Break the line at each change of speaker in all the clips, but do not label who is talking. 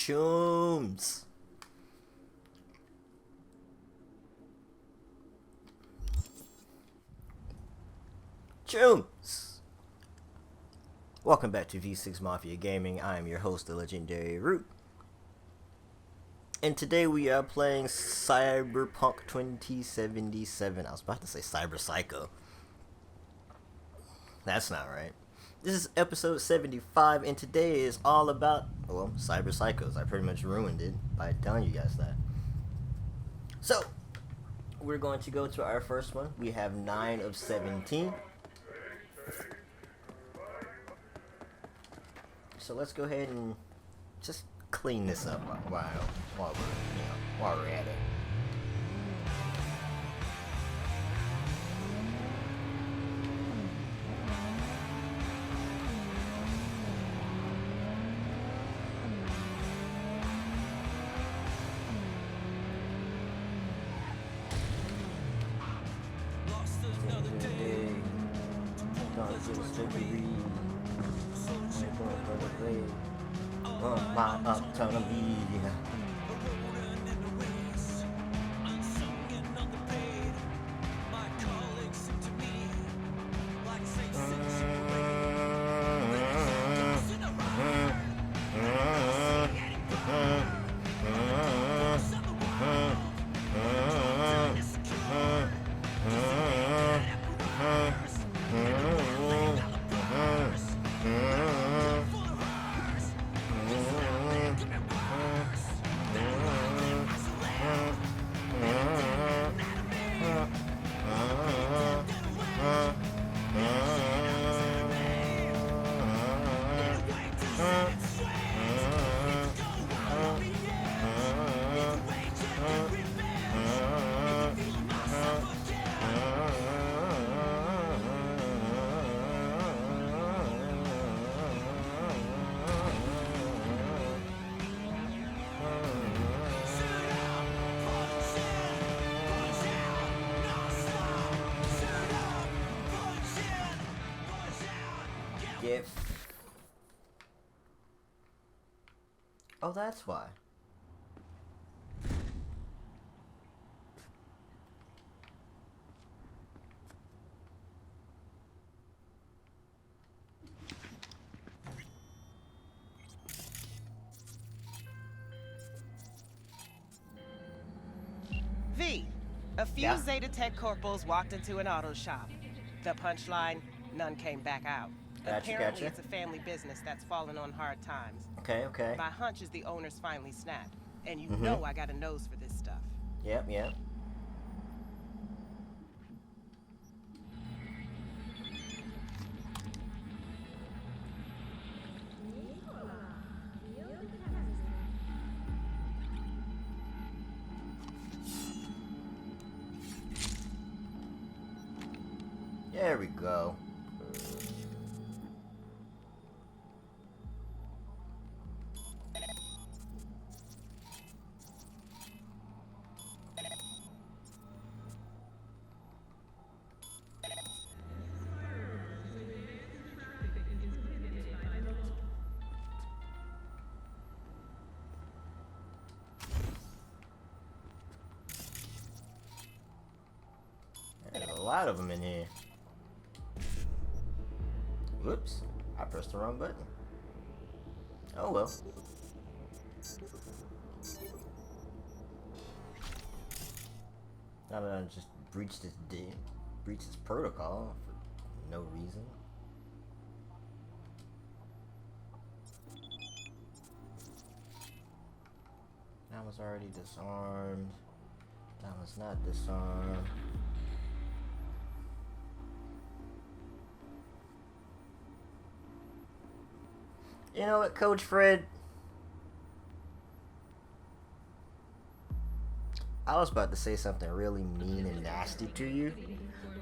Chooms. Chooms. Welcome back to V6 Mafia Gaming. I am your host, the legendary Root. And today we are playing Cyberpunk 2077. I was about to say Cyberpsycho. That's not right. This is episode 75, and today is all about, well, Cyberpsychos. I pretty much ruined it by telling you guys that. So, we're going to go to our first one. We have 9 of 17. So let's go ahead and just clean this up while we're at it. My autonomy. Oh, that's why.
V, a few Zeta Tech corporals walked into an auto shop. The punchline, none came back out. Apparently it's a family business that's fallen on hard times.
Okay.
My hunch is the owners finally snapped. And you know I got a nose for this stuff.
Yep. There we go. There's a lot of them in here. Whoops, I pressed the wrong button. Oh well. Now that I just breached this protocol for no reason. That was already disarmed. That was not disarmed. You know what, Coach Fred? I was about to say something really mean and nasty to you,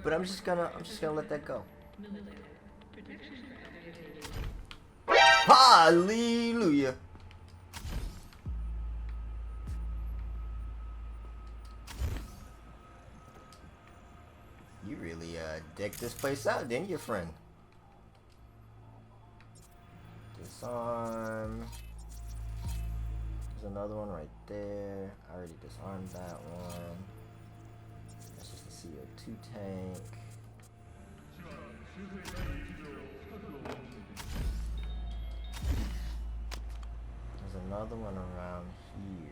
but I'm just gonna let that go. Hallelujah. You really decked this place out, didn't you, friend? Disarm. There's another one right there. I already disarmed that one. That's just a CO2 tank. There's another one around here.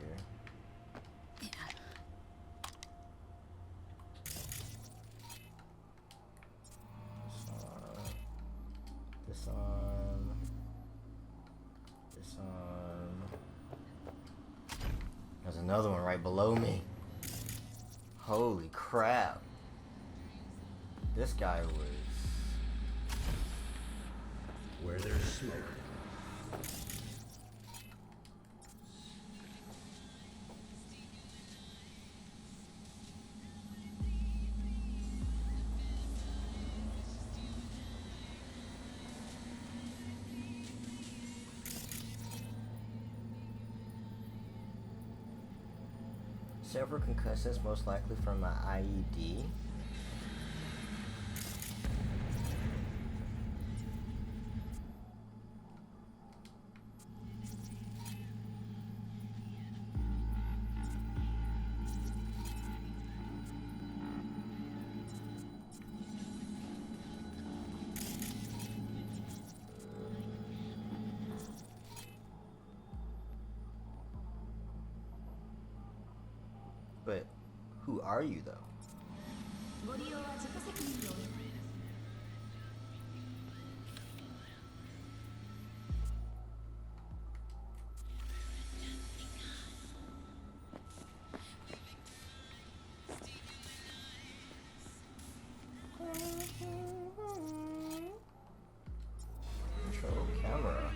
Disarm. There's another one right below me. Holy crap. This guy was...
Where there's smoke.
Several concussions, most likely from an IED. But who are you, though? Control camera.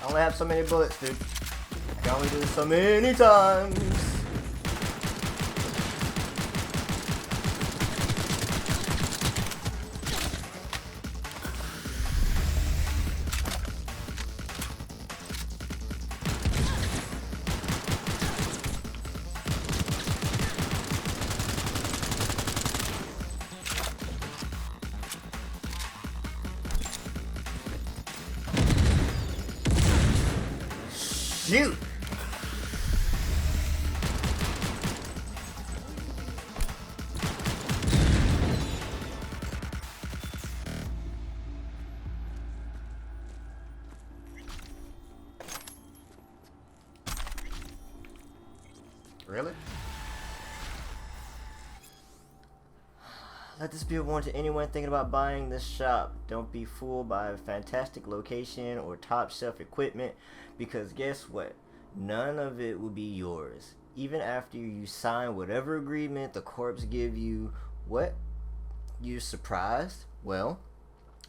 I only have so many bullets, dude. I can only do this so many times. Shoot! Really? Let this be a warning to anyone thinking about buying this shop. Don't be fooled by a fantastic location or top shelf equipment, because guess what? None of it will be yours. Even after you sign whatever agreement the corps give you. What? You surprised? Well,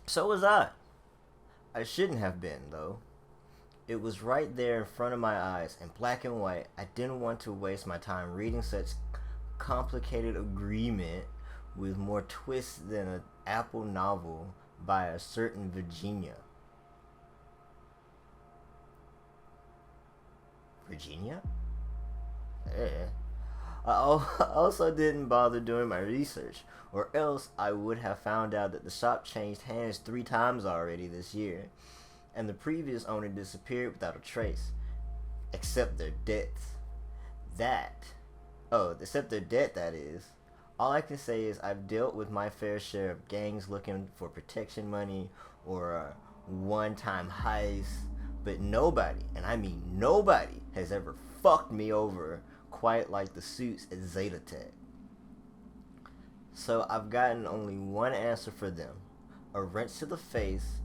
so was I. I shouldn't have been, though. It was right there in front of my eyes, in black and white. I didn't want to waste my time reading such complicated agreement with more twists than an Apple novel by a certain Virginia. Virginia? I also didn't bother doing my research, or else I would have found out that the shop changed hands 3 times already this year, and the previous owner disappeared without a trace, except their death. Except their debt, that is. All I can say is I've dealt with my fair share of gangs looking for protection money or a one-time heist, but nobody, and I mean nobody, has ever fucked me over quite like the suits at Zetatech. So I've gotten only one answer for them: a wrench to the face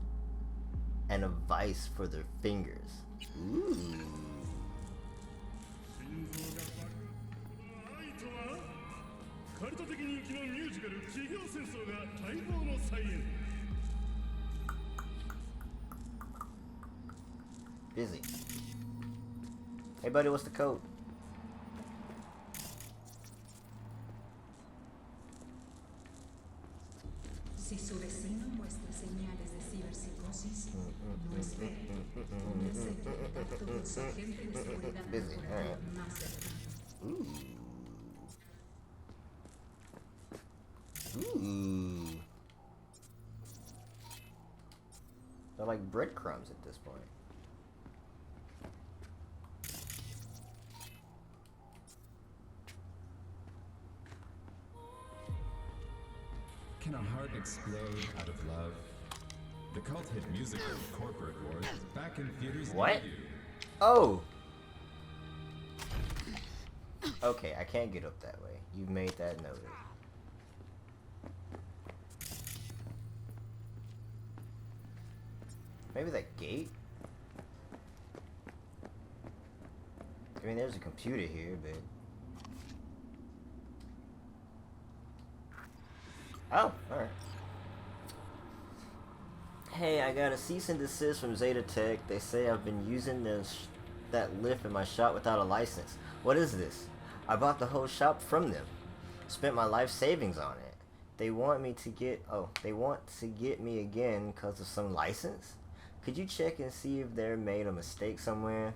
and a vice for their fingers. Ooh. Busy. Hey buddy, what's the code?
Si su vecino muestra señales de ciberpsicosis, no espere. Póngase en contacto con su agente de seguridad corporativa más cercano.
Ooh. They're like breadcrumbs at this point.
Can a heart explode out of love? The cult hit musical Corporate Wars is back in theaters
What?
near you.
Oh! Okay, I can't get up that way. You've made that noted. Maybe that gate? I mean, there's a computer here, but... Oh, alright. Hey, I got a cease and desist from Zetatech. They say I've been using that lift in my shop without a license. What is this? I bought the whole shop from them. Spent my life savings on it. They want me to get... Oh, they want to get me again because of some license? Could you check and see if they made a mistake somewhere?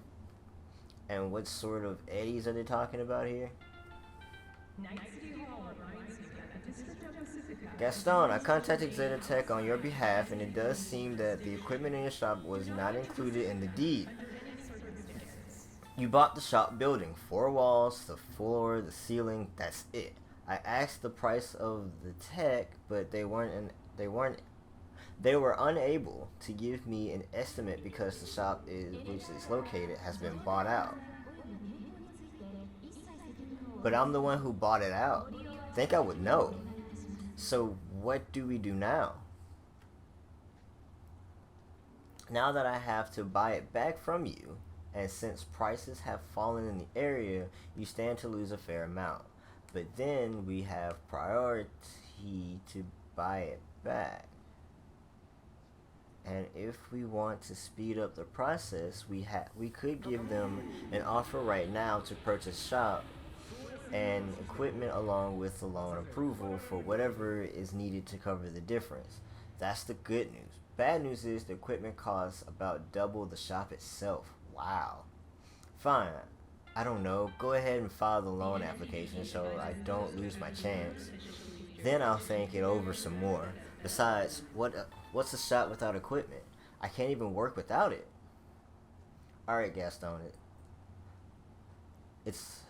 And what sort of eddies are they talking about here? Gaston, I contacted Zetatech on your behalf, and it does seem that the equipment in your shop was not included in the deed. You bought the shop building, 4 walls, the floor, the ceiling, that's it. I asked the price of the tech, but they were unable to give me an estimate because the shop which is located has been bought out. But I'm the one who bought it out. Think I would know. So what do we do now? Now that I have to buy it back from you, and since prices have fallen in the area, you stand to lose a fair amount. But then we have priority to buy it back. And if we want to speed up the process, we could give them an offer right now to purchase shop and equipment along with the loan approval for whatever is needed to cover the difference. That's the good news. Bad news is the equipment costs about double the shop itself. Wow. Fine. I don't know. Go ahead and file the loan application so I don't lose my chance. Then I'll think it over some more. Besides, what's a shop without equipment? I can't even work without it. Alright, Gaston. It's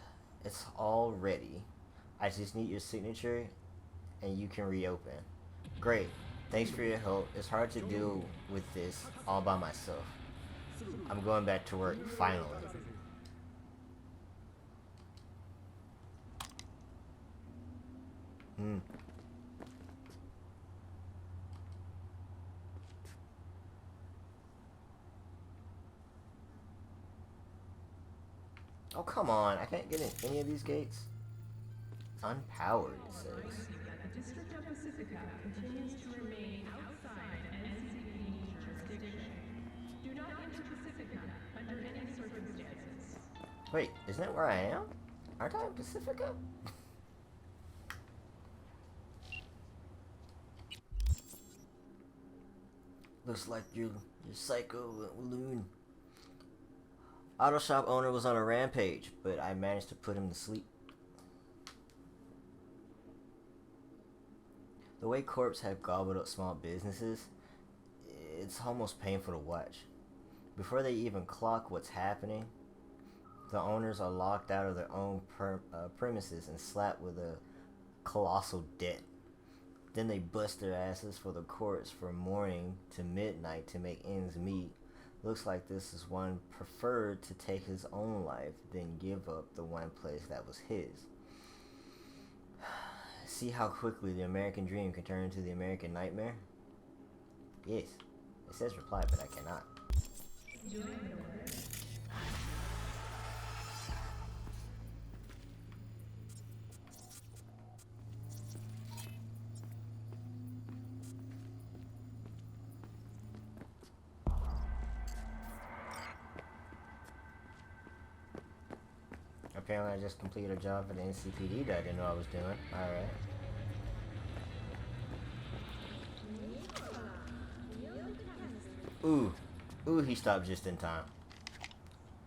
all ready. I just need your signature and you can reopen. Great. Thanks for your help. It's hard to deal with this all by myself. I'm going back to work, finally. Oh, come on. I can't get in any of these gates. Unpowered, it says.
The District of Pacifica continues to remain outside NCPD jurisdiction. Do not enter Pacifica under any circumstances.
Wait, isn't that where I am? Aren't I in Pacifica? Looks like you're psycho loon. Auto shop owner was on a rampage, but I managed to put him to sleep. The way corps have gobbled up small businesses, it's almost painful to watch. Before they even clock what's happening, the owners are locked out of their own premises and slapped with a colossal debt. Then they bust their asses for the courts from morning to midnight to make ends meet. Looks like this is one preferred to take his own life than give up the one place that was his. See how quickly the American dream can turn into the American nightmare? Yes. It says reply, but I cannot. Apparently I just completed a job for the NCPD that I didn't know I was doing. Alright. Ooh, he stopped just in time.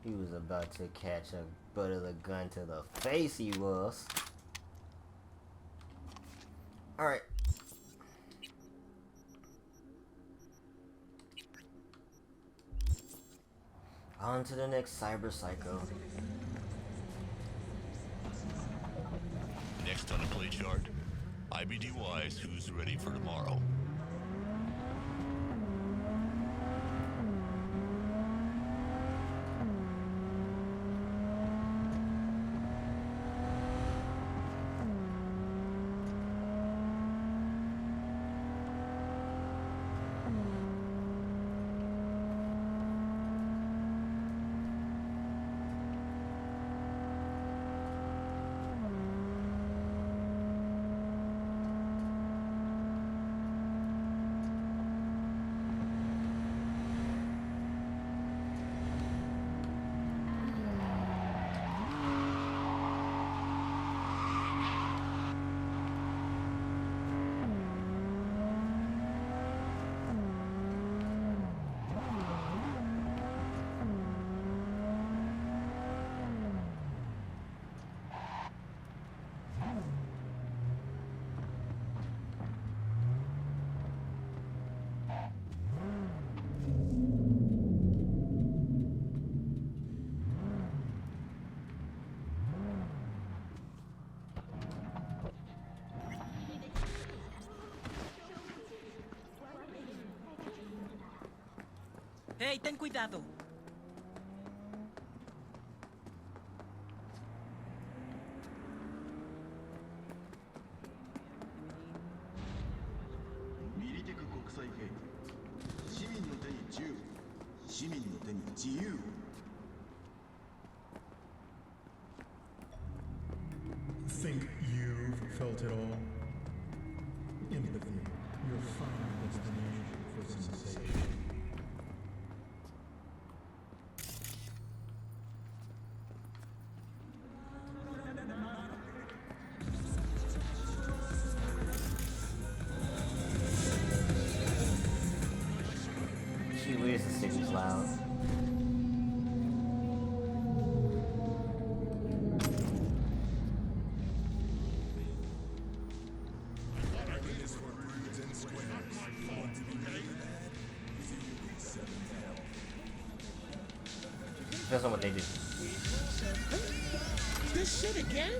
He was about to catch a butt of the gun to the face, he was. Alright. On to the next Cyberpsycho.
Next on the play chart, IBD Wise, who's ready for tomorrow.
Hey, ten cuidado.
Think you've felt it all? Empathy, your final destination for sensation.
Gee whiz, the city's loud. Depends on what they do.
This shit again?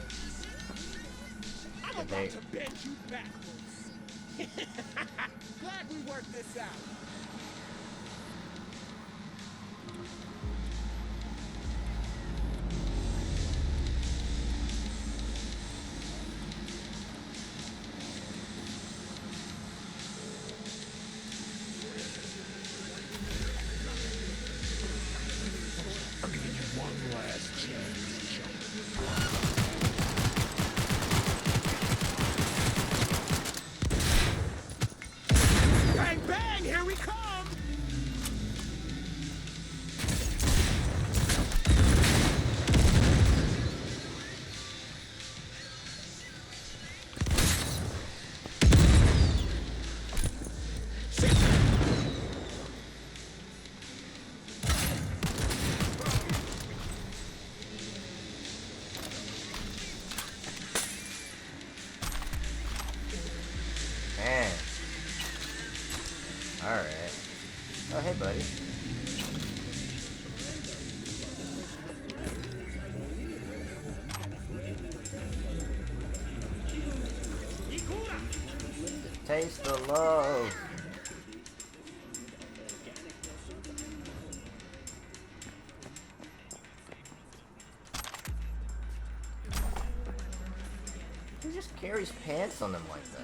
I'm
But
about to bend you backwards. Glad we worked this out. Bang, bang, here we come!
Taste the love. He just carries pants on them like that.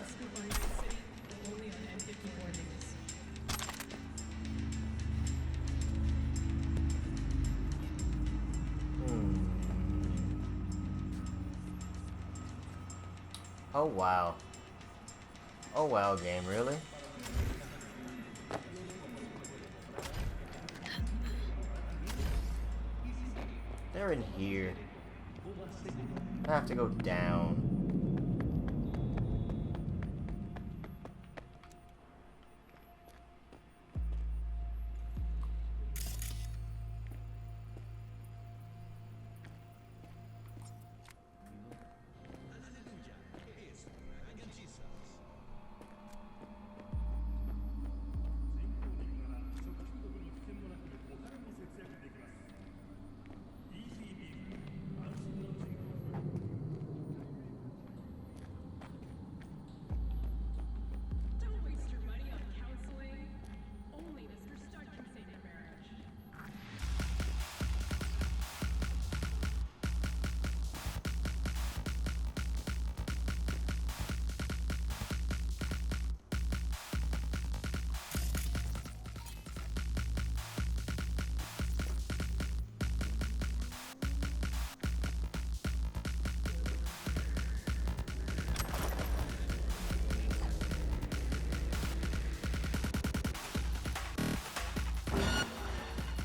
Oh wow. Oh wow, game, really? They're in here. I have to go down.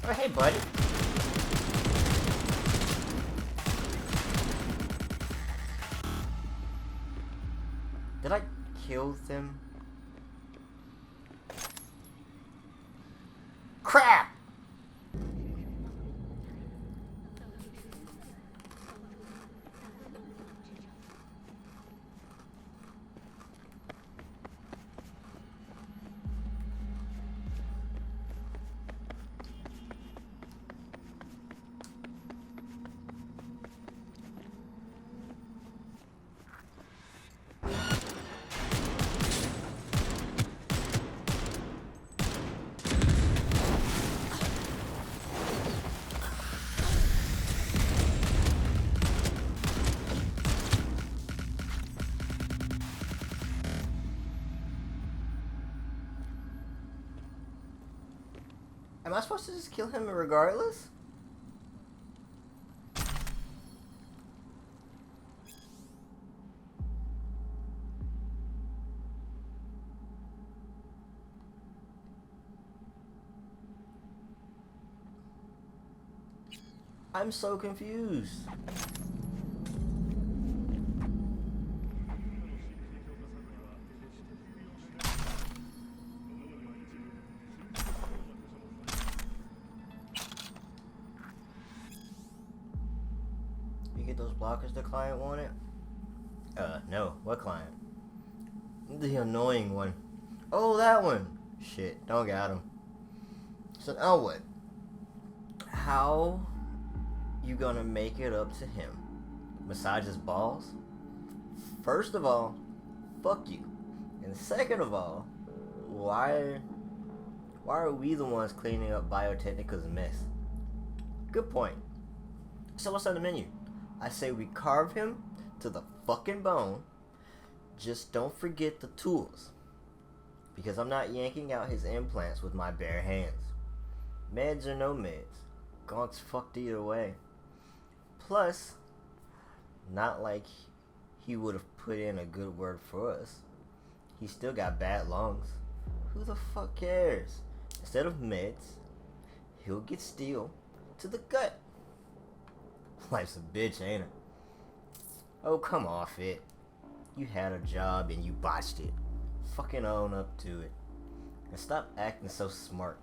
Oh, hey, buddy. Did I kill them? Crap! Am I supposed to just kill him regardless? I'm so confused. You get those blockers the client wanted? No. What client? The annoying one. Oh, that one. Shit, don't got him. So now what? How you gonna make it up to him? Massage his balls? First of all, fuck you. And second of all, why are we the ones cleaning up Biotechnica's mess? Good point. So what's on the menu? I say we carve him to the fucking bone. Just don't forget the tools. Because I'm not yanking out his implants with my bare hands. Meds or no meds. Gaunt's fucked either way. Plus, not like he would have put in a good word for us. He still got bad lungs. Who the fuck cares? Instead of meds, he'll get steel to the gut. Life's a bitch, ain't it? Oh, come off it. You had a job and you botched it. Fucking own up to it. And stop acting so smart.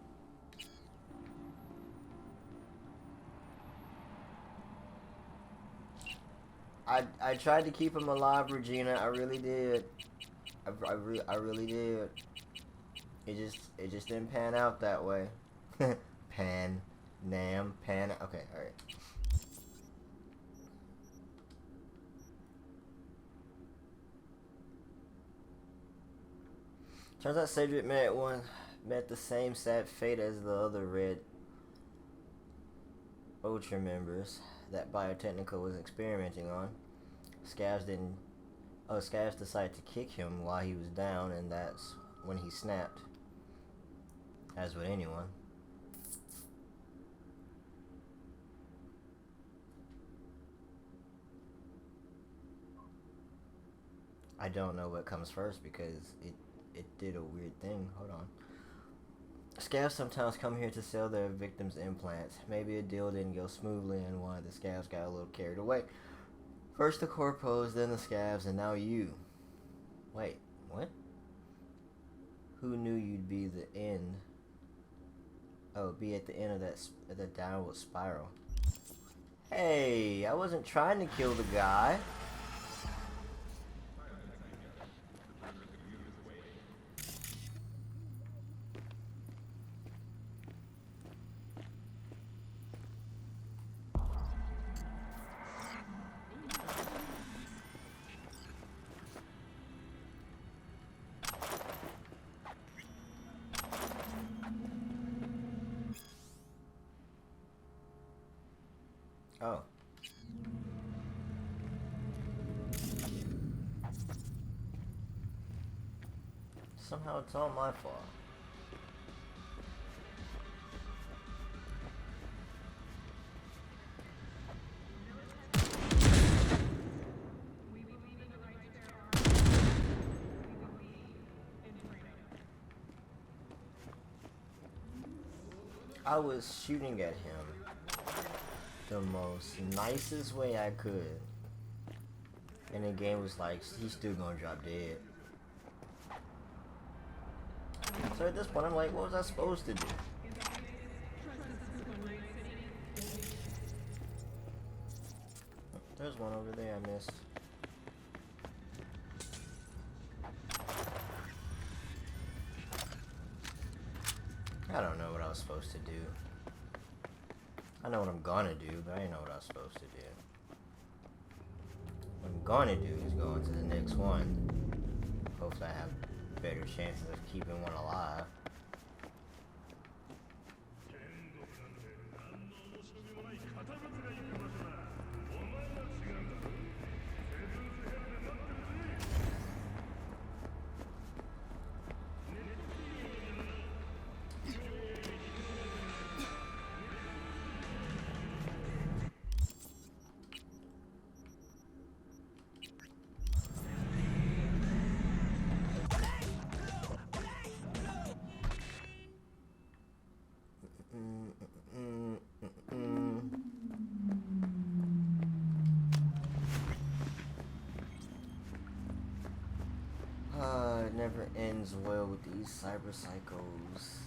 I tried to keep him alive, Regina. I really did. I really did. It just didn't pan out that way. Okay, alright. Turns out Cedric met the same sad fate as the other Red Ultra members that Biotechnical was experimenting on. Scavs decided to kick him while he was down, and that's when he snapped. As with anyone. I don't know what comes first because it did a weird thing. Hold on. Scavs sometimes come here to sell their victims' implants. Maybe a deal didn't go smoothly and one of the scavs got a little carried away. First the corpos, then the scavs, and now you. Wait, what? Who knew you'd be the end? Oh, be at the end of that downward spiral. Hey, I wasn't trying to kill the guy. Oh. Somehow it's all my fault. I was shooting at him the most nicest way I could, and the game was like, he's still gonna drop dead. So at this point I'm like, what was I supposed to do? There's one over there I missed. I don't know what I was supposed to do. I know what I'm gonna do, but I didn't know what I was supposed to do. What I'm gonna do is go into the next one. Hopefully I have better chances of keeping one alive. It never ends well with these cyberpsychos.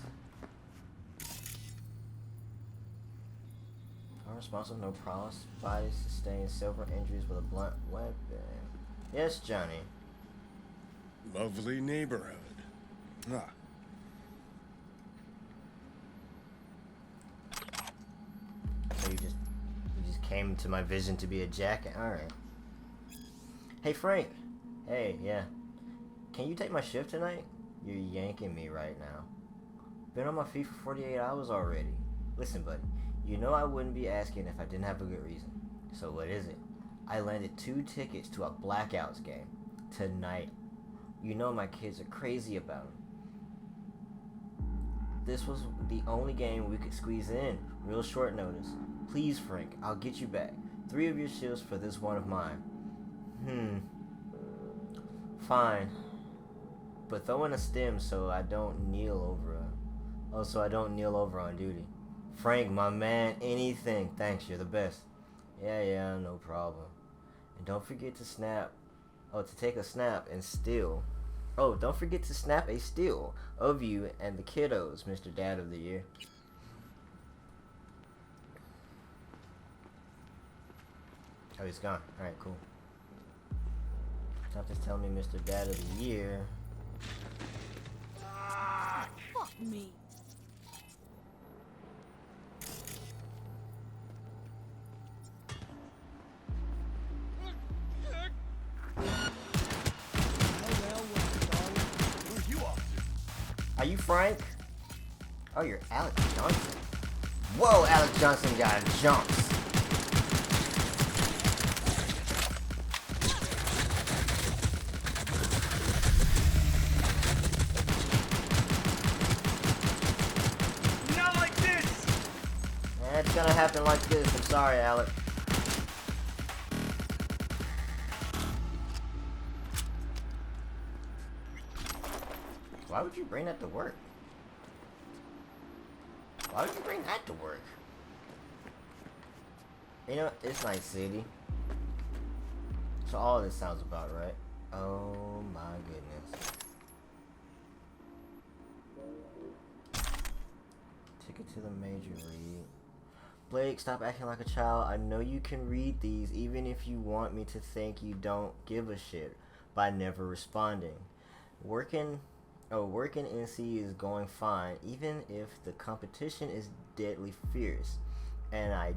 Unresponsive, no promise. Body sustains several injuries with a blunt weapon. Yes, Johnny.
Lovely neighborhood. Ah.
So you just came to my vision to be a jacket. All right. Hey Frank. Hey, yeah. Can you take my shift tonight? You're yanking me right now. Been on my feet for 48 hours already. Listen, buddy. You know I wouldn't be asking if I didn't have a good reason. So what is it? I landed 2 tickets to a Blackouts game. Tonight. You know my kids are crazy about them. This was the only game we could squeeze in. Real short notice. Please, Frank, I'll get you back. 3 of your shifts for this one of mine. Fine. But throw in a stem so I don't kneel over on duty. Frank, my man, anything. Thanks, you're the best. Yeah, no problem. And don't forget to take a snap and still. Oh, don't forget to snap a still of you and the kiddos, Mr. Dad of the Year. Oh, he's gone. Alright, cool. Stop just telling me Mr. Dad of the Year.
Fuck me.
Well, darling. Where's you off to?
Are you Frank? Oh, you're Alex Johnson. Whoa, Alex Johnson got jumps.
Not like this!
It's gonna happen like this. I'm sorry, Alex. Why would you bring that to work? Why would you bring that to work? You know, it's Night City. So all this sounds about right. Oh my goodness. Ticket to the Major League. Blake, stop acting like a child. I know you can read these, even if you want me to think you don't give a shit by never responding. Working NC is going fine, even if the competition is deadly fierce, and I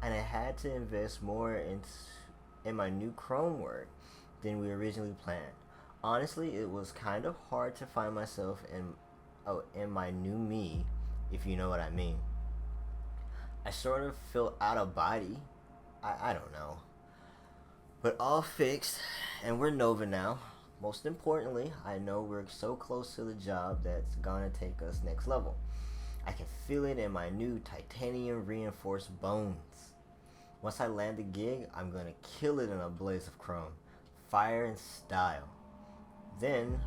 had to invest more in my new Chrome work than we originally planned. Honestly, it was kind of hard to find myself in my new me, if you know what I mean. I sort of feel out of body. I don't know. But all fixed, and we're Nova now. Most importantly, I know we're so close to the job that's gonna take us next level. I can feel it in my new titanium reinforced bones. Once I land the gig, I'm gonna kill it in a blaze of chrome. Fire and style. Then,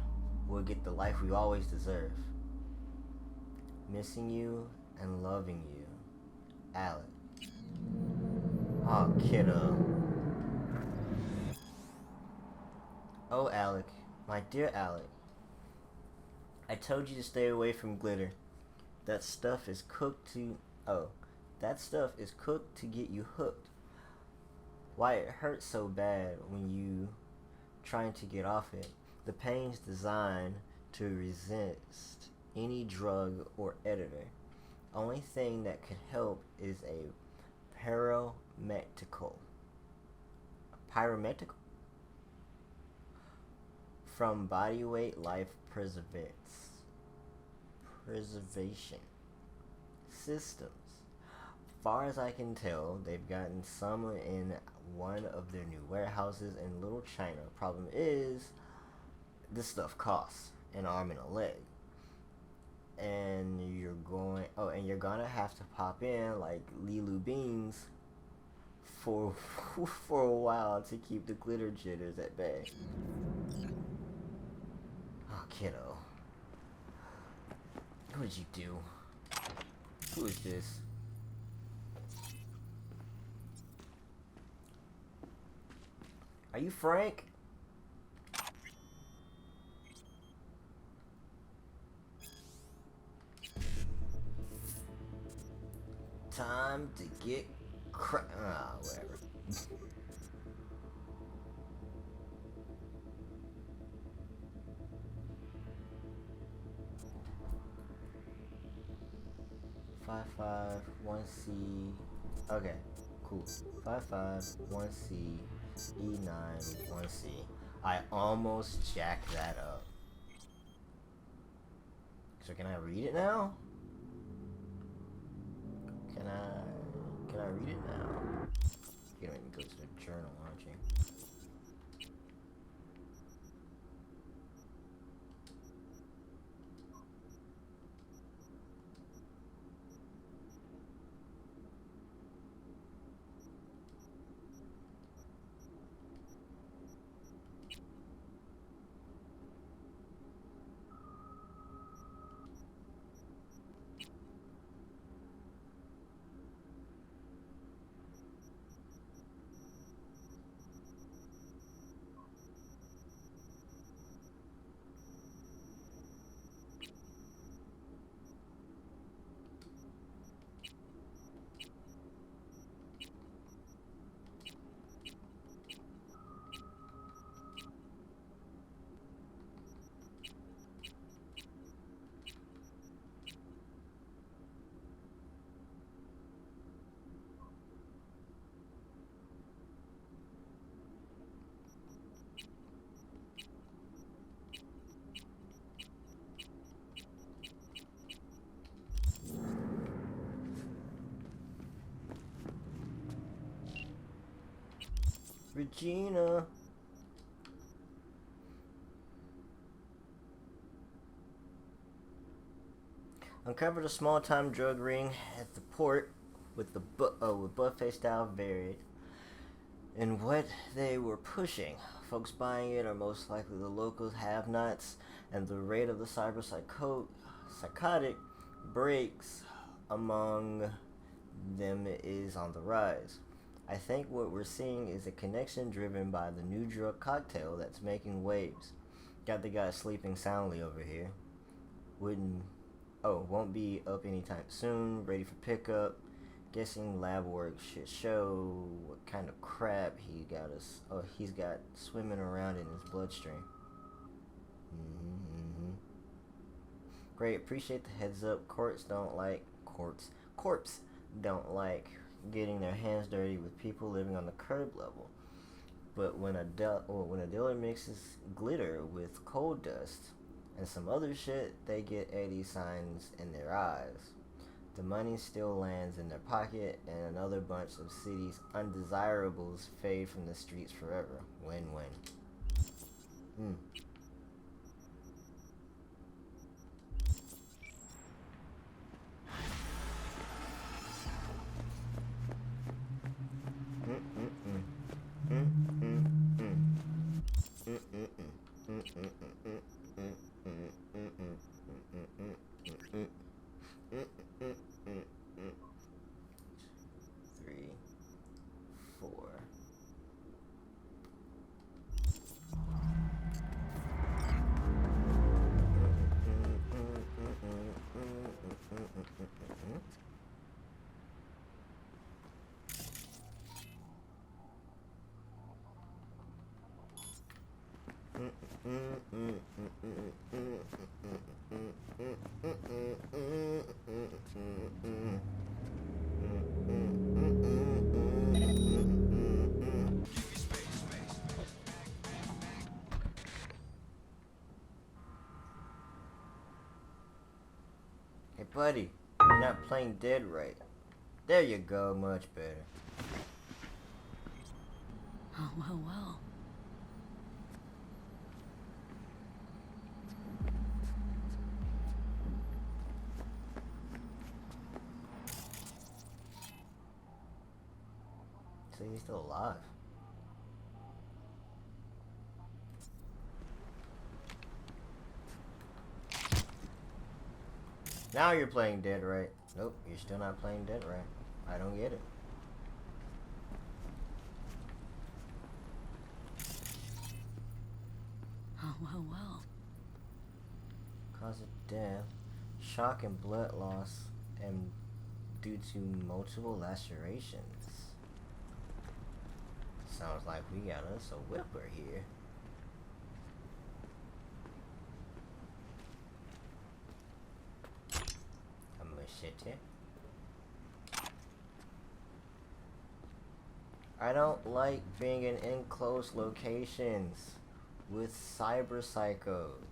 we'll get the life we always deserve. Missing you and loving you. Alec. Oh, kiddo. Oh, Alec. My dear Alec. I told you to stay away from glitter. That stuff is cooked to... Oh. That stuff is cooked to get you hooked. Why it hurts so bad when you trying to get off it. The pain's designed to resist any drug or editor. Only thing that could help is a pyrometical. Pyrometical? From Bodyweight Life Preservation Systems. Far as I can tell, they've gotten some in one of their new warehouses in Little China. Problem is, this stuff costs an arm and a leg. And you're gonna have to pop in like Lilu Beans for a while to keep the glitter jitters at bay. Oh, kiddo. What did you do? Who is this? Are you Frank? Time to get whatever. Five, 1C. Okay, cool. 5, 1C, E9, 1C. I almost jacked that up. So can I read it now? Can I read it now? You're gonna make me go to the journal, aren't you? Regina. Uncovered a small-time drug ring at the port with the with buffet-style varied in what they were pushing. Folks buying it are most likely the local have-nots, and the rate of the psychotic breaks among them is on the rise. I think what we're seeing is a connection driven by the new drug cocktail that's making waves. Got the guy sleeping soundly over here. Won't be up anytime soon. Ready for pickup. Guessing lab work should show what kind of crap he's got swimming around in his bloodstream. Great, appreciate the heads up. Corpse don't like getting their hands dirty with people living on the curb level. But when a dealer mixes glitter with coal dust and some other shit, they get 80 signs in their eyes. The money still lands in their pocket, and another bunch of city's undesirables fade from the streets forever. Win-win. Hey buddy, you're not playing dead right. There you go, much better.
Oh, well.
So he's still alive. Now you're playing dead right. Nope, you're still not playing dead right. I don't get it.
Oh, well.
Cause of death, shock and blood loss, and due to multiple lacerations. Sounds like we got us a whipper here. A machete. I don't like being in enclosed locations with cyberpsychos.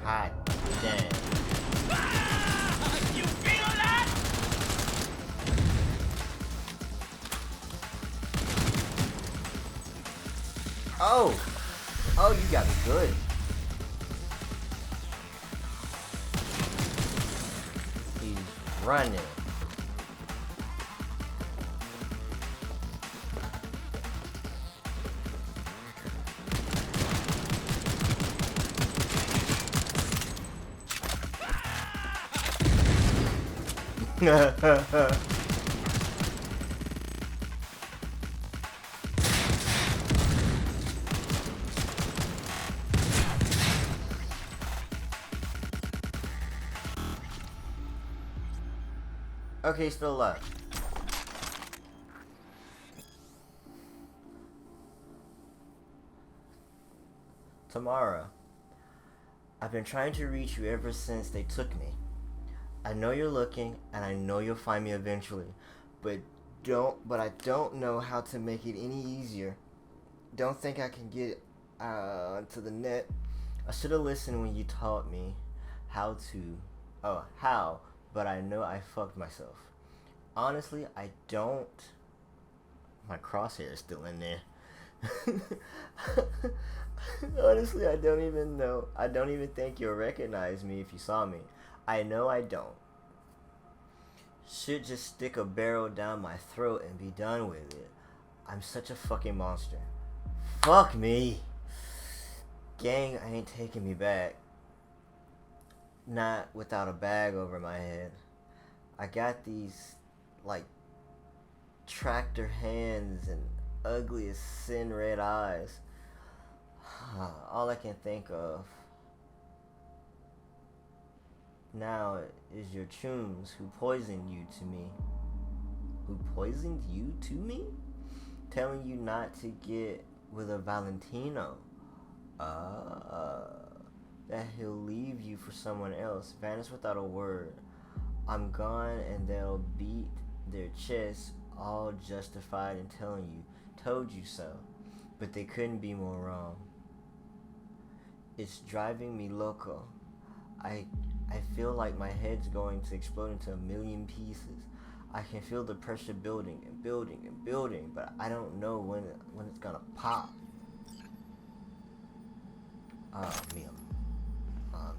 Hot damn.
You feel that?
Oh, you got me good. He's running. Okay, he's still alive. Tamara, I've been trying to reach you ever since they took me. I know you're looking, and I know you'll find me eventually, but I don't know how to make it any easier. Don't think I can get to the net. I should have listened when you taught me how, but I know I fucked myself. Honestly, I don't. My crosshair is still in there. Honestly, I don't even know. I don't even think you'll recognize me if you saw me. I know I don't. Should just stick a barrel down my throat and be done with it. I'm such a fucking monster. Fuck me. Gang ain't taking me back. Not without a bag over my head. I got these, like, tractor hands and ugly as sin red eyes. All I can think of now is your tunes who poisoned you to me. Who poisoned you to me? Telling you not to get with a Valentino. That he'll leave you for someone else. Vanish without a word. I'm gone and they'll beat their chests, all justified in telling you, told you so. But they couldn't be more wrong. It's driving me loco. I feel like my head's going to explode into a million pieces. I can feel the pressure building and building and building, but I don't know when it's gonna pop.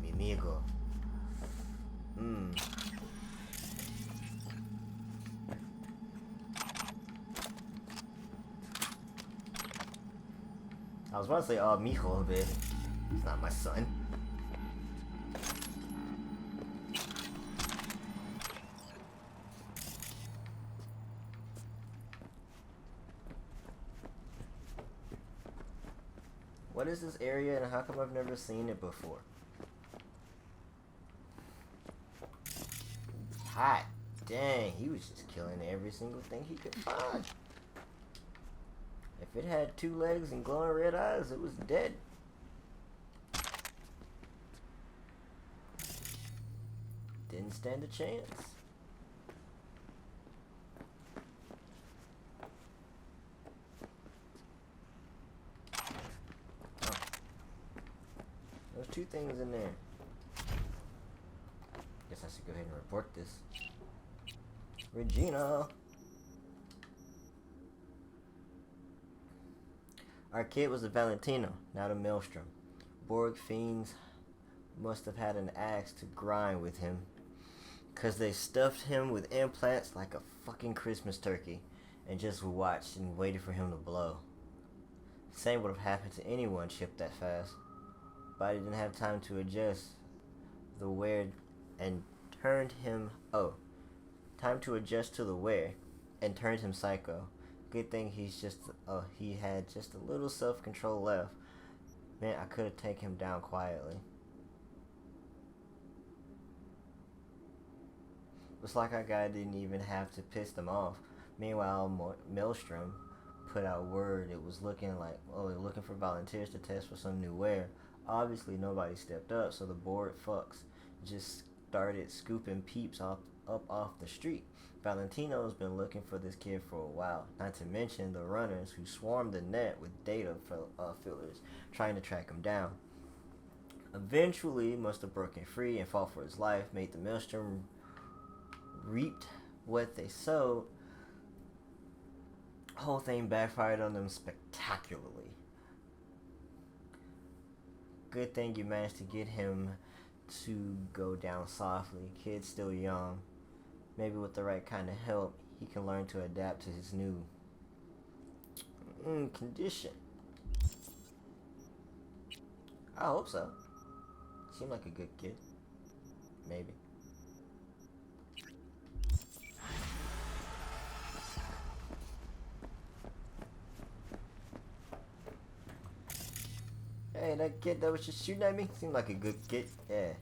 Mi amigo. I was about to say, mijo, but it's not my son. What is this area and how come I've never seen it before? Hot dang, he was just killing every single thing he could find. If it had 2 legs and glowing red eyes, it was dead. Didn't stand a chance. Oh. There's 2 things in there. Guess I should go ahead and report this. Regina! Our kid was a Valentino, not a Maelstrom. Borg fiends must have had an axe to grind with him, 'cause they stuffed him with implants like a fucking Christmas turkey and just watched and waited for him to blow. Same would have happened to anyone chipped that fast. Body didn't have time to adjust the wear and turned him time to adjust to the wear and turned him psycho. Good thing he had just a little self-control left. Man, I could have taken him down quietly. Looks like our guy didn't even have to piss them off. Meanwhile, Maelstrom put out word it was looking like, they're looking for volunteers to test for some new wear. Obviously, nobody stepped up, so the board fucks just started scooping peeps up off the street. Valentino's been looking for this kid for a while, not to mention the runners who swarmed the net with data fillers trying to track him down. Eventually, must have broken free and fought for his life, made the Maelstrom reaped what they sowed. Whole thing backfired on them spectacularly. Good thing you managed to get him to go down softly. Kid's still young. Maybe with the right kind of help, he can learn to adapt to his new condition. I hope so. Seemed like a good kid. Maybe. Hey, that kid that was just shooting at me seemed like a good kid. Yeah.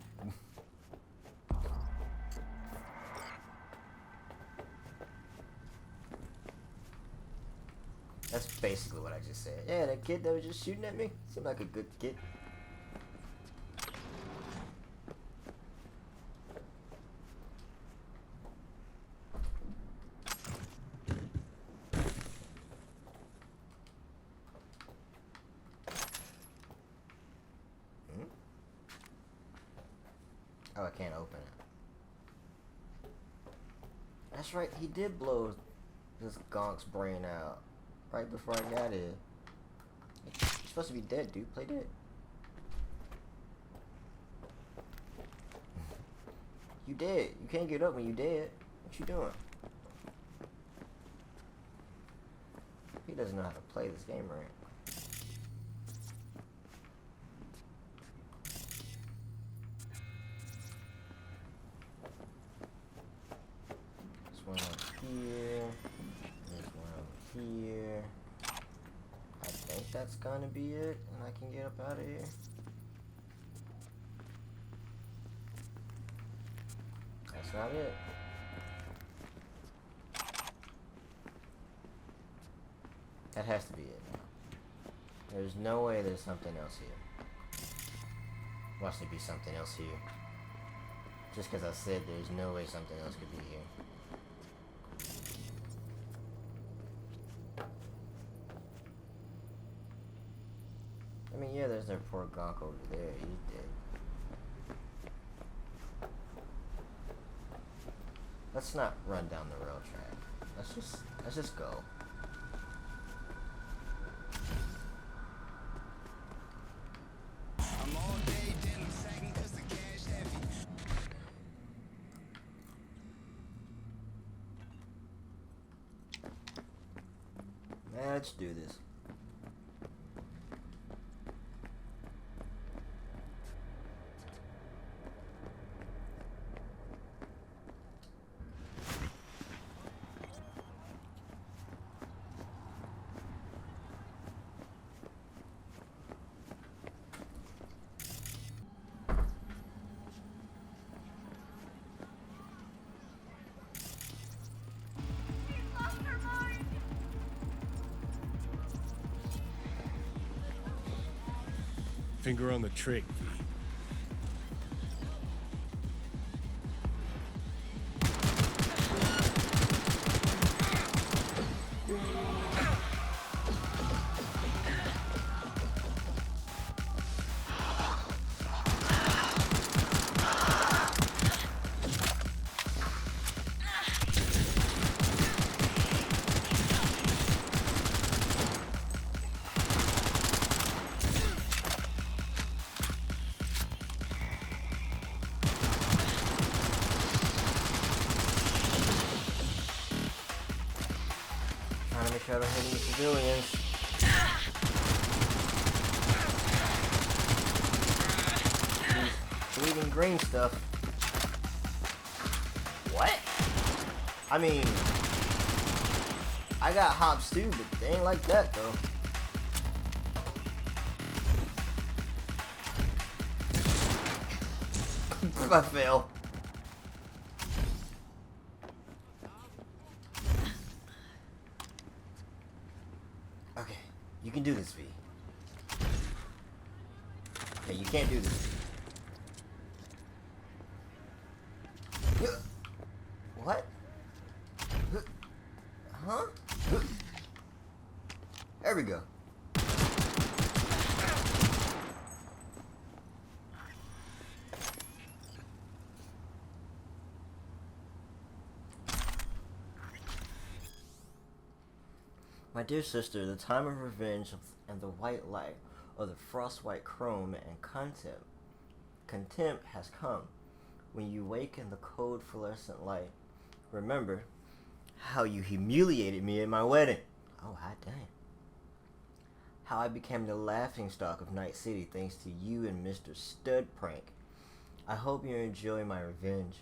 that's basically what I just said. Yeah, that kid that was just shooting at me seemed like a good kid. Oh, I can't open it. That's right, he did blow this gonk's brain out right before I got here. You're supposed to be dead, dude. Play dead. You dead. You can't get up when you dead. What you doing? He doesn't know how to play this game right. One over here. There's one over here. I think that's gonna be it, and I can get up out of here. That's not it. That has to be it now. There's no way there's something else here. Watch there be something else here. Just because I said there's no way something else could be here. I mean, yeah, there's their poor gonk over there. He's dead. Let's not run down the rail track. Let's just go.
I'm all day denim sagging 'cause the cash heavy.
Man, let's do this.
Finger on the trigger.
Trying to make sure I don't hit any civilians. These bleeding green stuff. What? I mean, I got hops too, but they ain't like that though. I fail. Okay, you can do this, V. Okay, you can't do this. What? Huh? There we go. My dear sister, the time of revenge and the white light of the frost-white chrome and contempt has come. When you wake in the cold fluorescent light, remember how you humiliated me at my wedding. Oh, hot damn. How I became the laughingstock of Night City thanks to you and Mr. Stud Prank. I hope you enjoy my revenge,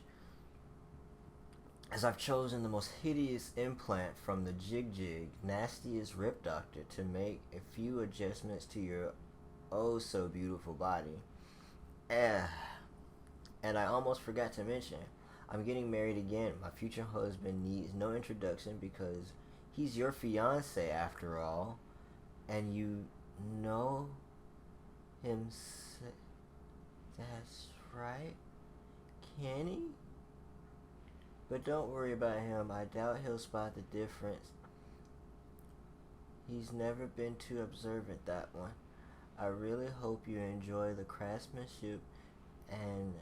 as I've chosen the most hideous implant from the Jig nastiest rip doctor to make a few adjustments to your oh so beautiful body. And I almost forgot to mention, I'm getting married again. My future husband needs no introduction because He's your fiance after all, and you know him. That's right, Kenny? But don't worry about him. I doubt he'll spot the difference. He's never been too observant, that one. I really hope you enjoy the craftsmanship and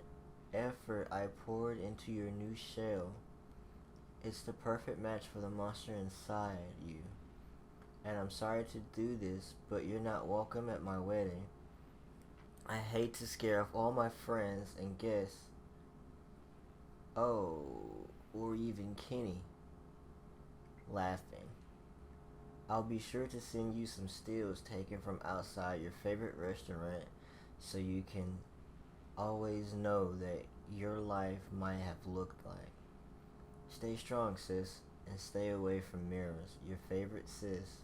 effort I poured into your new shell. It's the perfect match for the monster inside you. And I'm sorry to do this, but you're not welcome at my wedding. I hate to scare off all my friends and guests. Oh, or even Kenny. Laughing. I'll be sure to send you some stills taken from outside your favorite restaurant so you can always know that your life might have looked like. Stay strong, sis, and stay away from mirrors. Your favorite sis,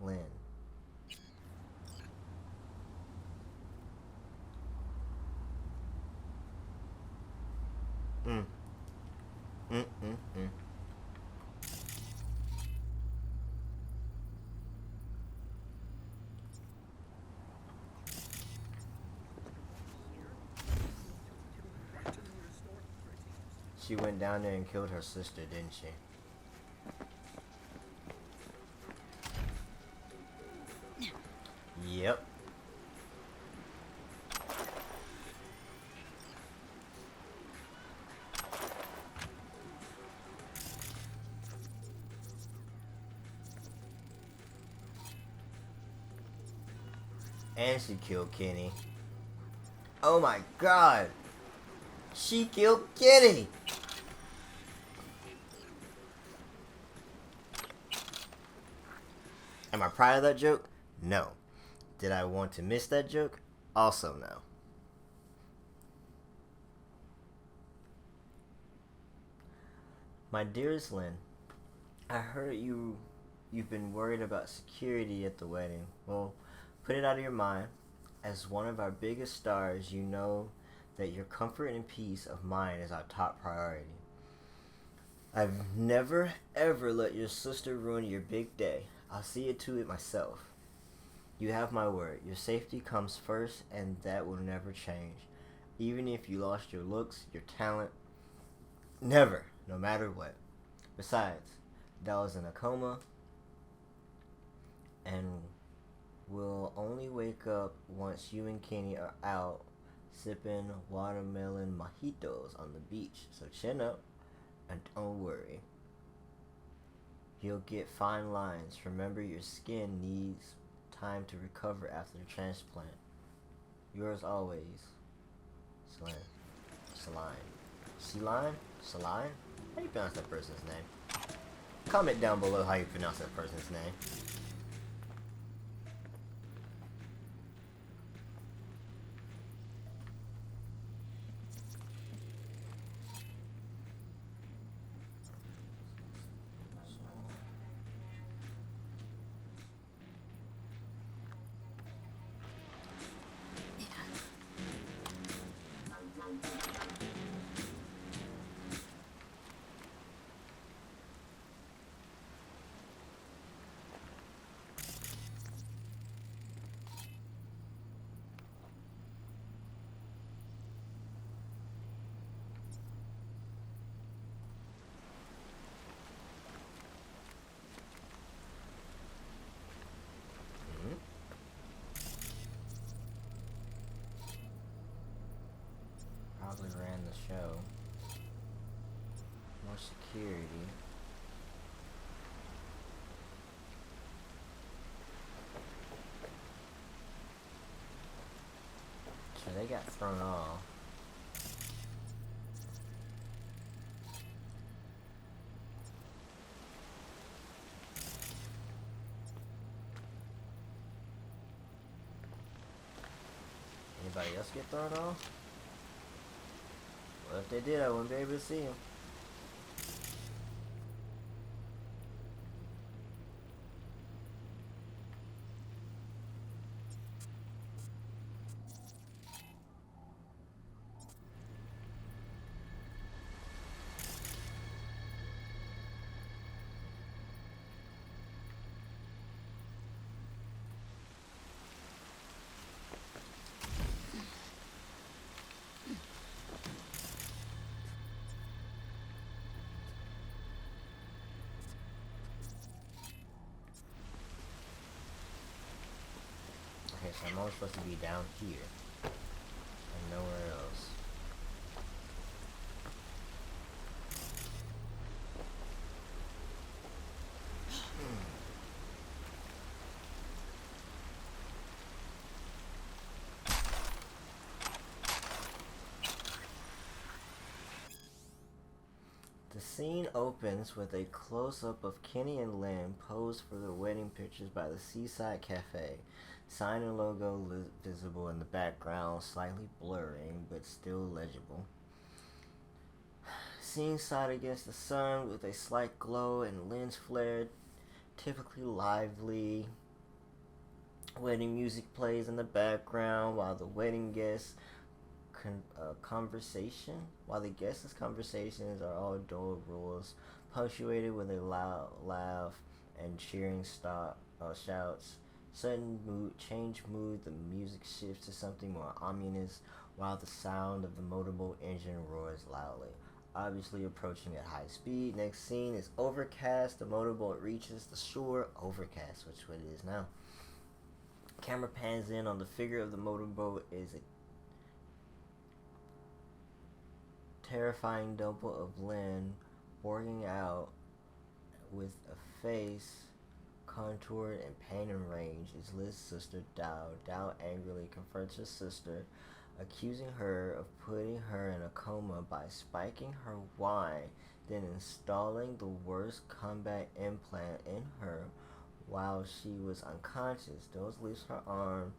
Lynn. She went down there and killed her sister, didn't she? Yep. And she killed Kenny. Oh my god! She killed Kenny! Am I proud of that joke? No. Did I want to miss that joke? Also no. My dearest Lynn, I heard you've been worried about security at the wedding. Well, put it out of your mind. As one of our biggest stars, you know that your comfort and peace of mind is our top priority. I've never ever let your sister ruin your big day. I'll see to it myself. You have my word. Your safety comes first, and that will never change. Even if you lost your looks, your talent, never, no matter what. Besides, Doll's in a coma, and will only wake up once you and Kenny are out sipping watermelon mojitos on the beach. So chin up and don't worry. You'll get fine lines. Remember, your skin needs time to recover after the transplant. Yours always, Celine. Celine? Celine? How do you pronounce that person's name? Comment down below how you pronounce that person's name. Probably ran the show. More security. So they got thrown off. Anybody else get thrown off? Well, if they did, I wouldn't be able to see them. Okay, so I'm only supposed to be down here and nowhere else. The scene opens with a close-up of Kenny and Lynn posed for their wedding pictures by the Seaside Cafe. Sign and logo visible in the background, slightly blurring but still legible. Scene side against the sun with a slight glow and lens flare, typically lively. Wedding music plays in the background while the wedding guests conversations are all dull rules, punctuated with a loud laugh and cheering shouts. Sudden mood, the music shifts to something more ominous while the sound of the motorboat engine roars loudly, obviously approaching at high speed. Next scene is overcast. The motorboat reaches the shore. Overcast, which is what it is now. Camera pans in on the figure of the motorboat is a terrifying double of Lynn working out with a face contoured and pain and rage is Liz's sister Dow. Dow angrily confronts her sister, accusing her of putting her in a coma by spiking her wine, then installing the worst combat implant in her while she was unconscious. Dow lifts her arm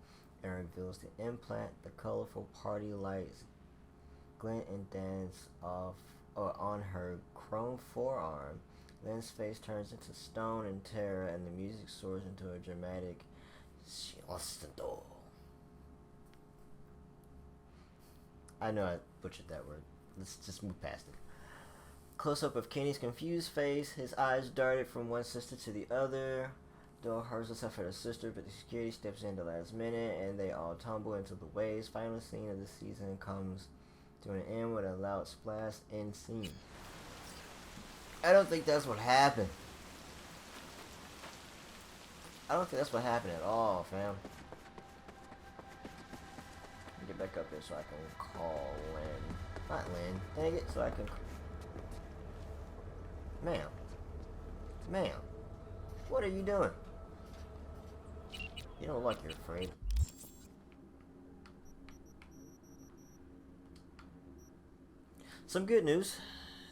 and reveals the implant. The colorful party lights glint and dance off or on her chrome forearm. Lynn's face turns into stone and terror, and the music soars into a dramatic "She wants the door." I know I butchered that word. Let's just move past it. Close-up of Kenny's confused face. His eyes darted from one sister to the other. Doe hurls herself at her sister, but the security steps in the last minute, and they all tumble into the waves. Final scene of the season comes to an end with a loud splash end scene. I don't think that's what happened. I don't think that's what happened at all, fam. Let me get back up here so I can call Lynn. Not Lynn. Dang it, so I can... Ma'am. Ma'am. What are you doing? You don't look like you're afraid. Some good news.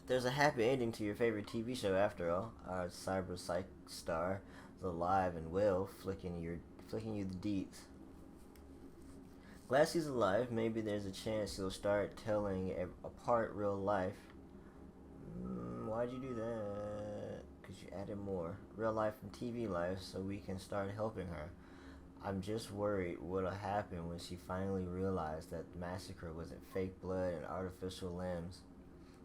There's a happy ending to your favorite TV show after all. Our Cyberpsycho star is alive and well, flicking you the deets. Glad she's alive. Maybe there's a chance you'll start telling apart real life. Why'd you do that? Because you added more. Real life from TV life so we can start helping her. I'm just worried what'll happen when she finally realized that the massacre wasn't fake blood and artificial limbs.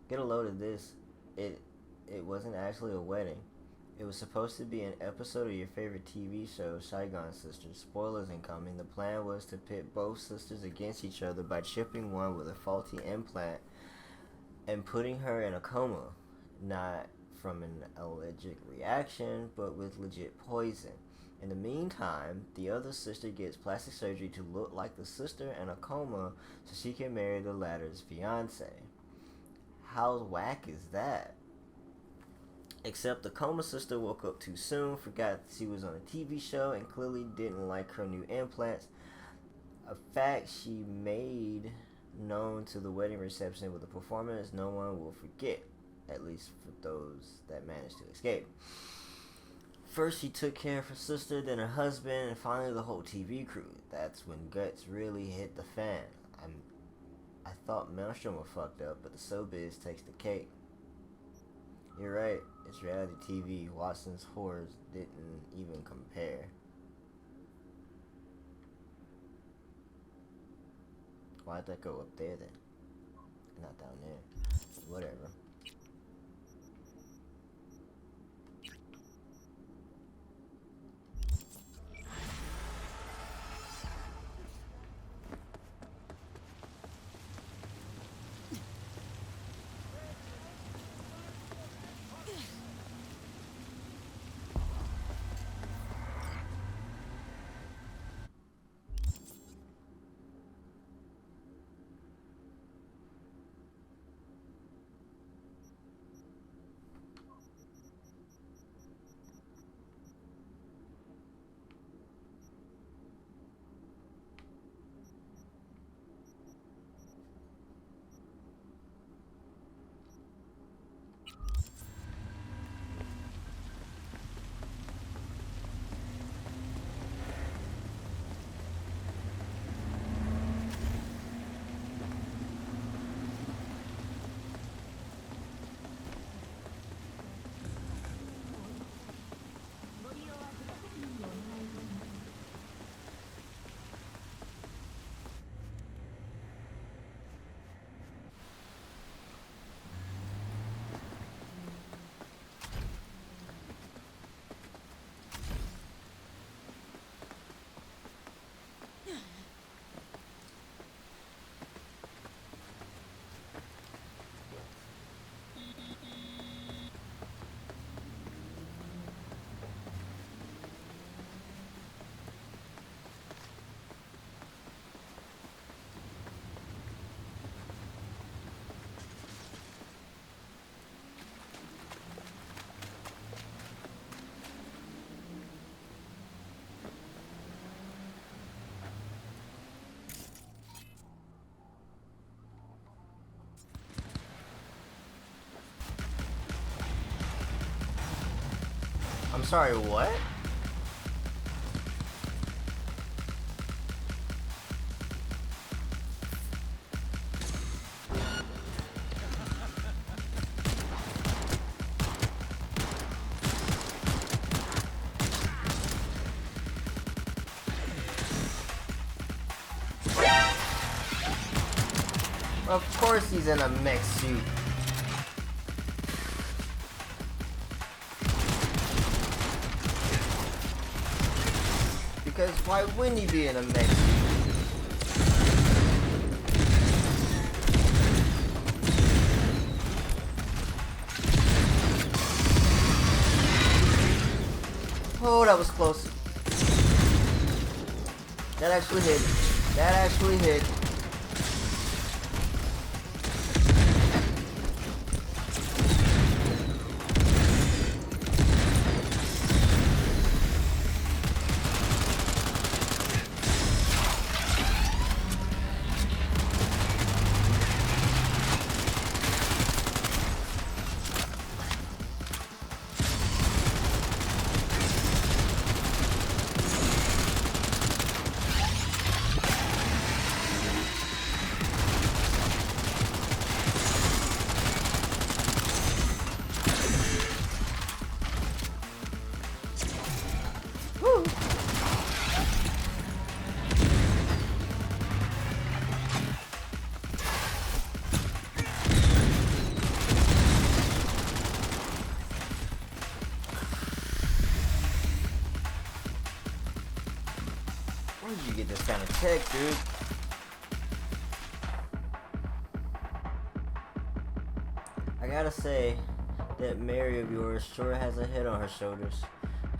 Get a load of this. It wasn't actually a wedding. It was supposed to be an episode of your favorite TV show, Saigon Sisters. Spoilers incoming. The plan was to pit both sisters against each other by chipping one with a faulty implant and putting her in a coma. Not from an allergic reaction, but with legit poison. In the meantime, the other sister gets plastic surgery to look like the sister in a coma so she can marry the latter's fiance. How whack is that? Except the coma sister woke up too soon, forgot she was on a TV show, and clearly didn't like her new implants. A fact she made known to the wedding reception with a performance no one will forget, at least for those that managed to escape. First she took care of her sister, then her husband, and finally the whole TV crew. That's when guts really hit the fan. I thought Maelstrom was fucked up, but the showbiz takes the cake. You're right, it's reality TV. Watson's horrors didn't even compare. Why'd that go up there then? Not down there. Whatever. sorry, what? Of course he's in a mech suit. Because why wouldn't he be in a mech suit? Oh, that was close. That actually hit. That actually hit. Where did you get this kind of tech, dude? I gotta say, that Mary of yours sure has a head on her shoulders.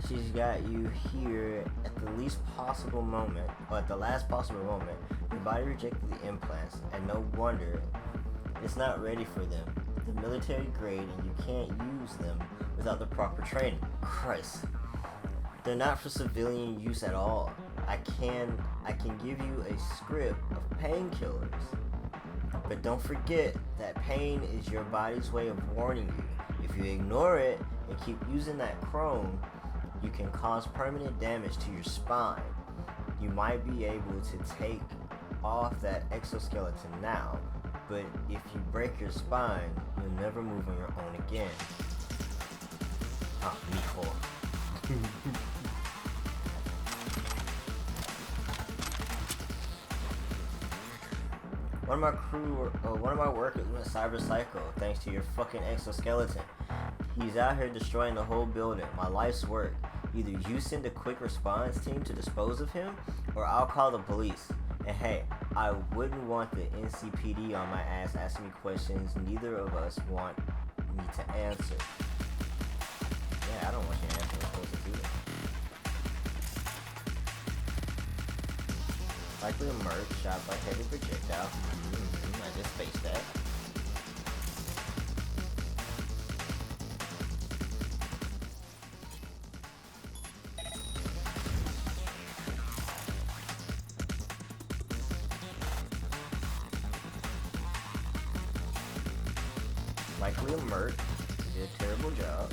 She's got you here at the least possible moment, or at the last possible moment. Your body rejected the implants, and no wonder it's not ready for them. The military grade, and you can't use them without the proper training. Christ. They're not for civilian use at all. I can give you a script of painkillers. But don't forget that pain is your body's way of warning you. If you ignore it and keep using that chrome, you can cause permanent damage to your spine. You might be able to take off that exoskeleton now, but if you break your spine, you'll never move on your own again. Ah, mijo. One of my workers went Cyberpsycho thanks to your fucking exoskeleton. He's out here destroying the whole building. My life's work. Either you send a quick response team to dispose of him, or I'll call the police. And hey, I wouldn't want the NCPD on my ass asking me questions neither of us want me to answer. Yeah, I don't want you to answer those questions either. Likely a merc shot by heavy projectile. I just spaced that. Likely a merc. Did a terrible job.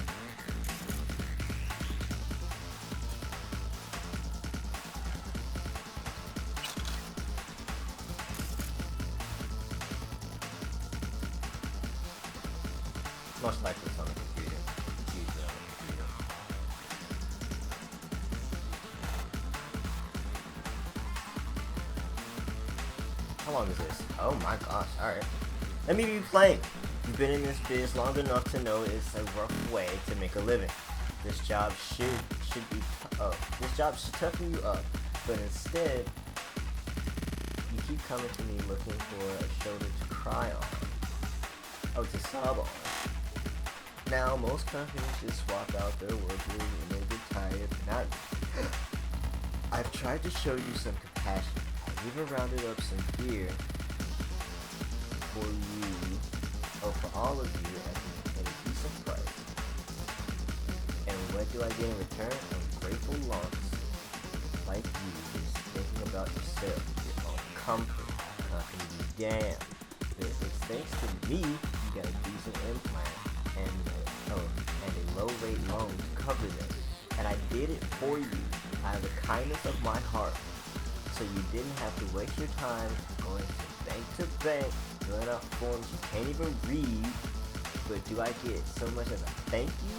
Most likely it's on the computer. It's usually on the computer. How long is this? Oh my gosh, alright. Let me be plain. You've been in this biz long enough to know it's a rough way to make a living. This job should toughen you up, but instead, you keep coming to me looking for a shoulder to cry on. Oh, to sob on. Now, most companies just swap out their workers when they get tired. Not. I've tried to show you some compassion. I've even rounded up some gear for you, or for all of you, at a decent price. And what do I get in return? Ungrateful lumps like you, just thinking about yourself, your own comfort. Company be damned. It's thanks to me you got a decent implant and a low rate loan to cover them. And I did it for you out of the kindness of my heart. So you didn't have to waste your time going to bank, filling out forms you can't even read. But do I get so much as a thank you?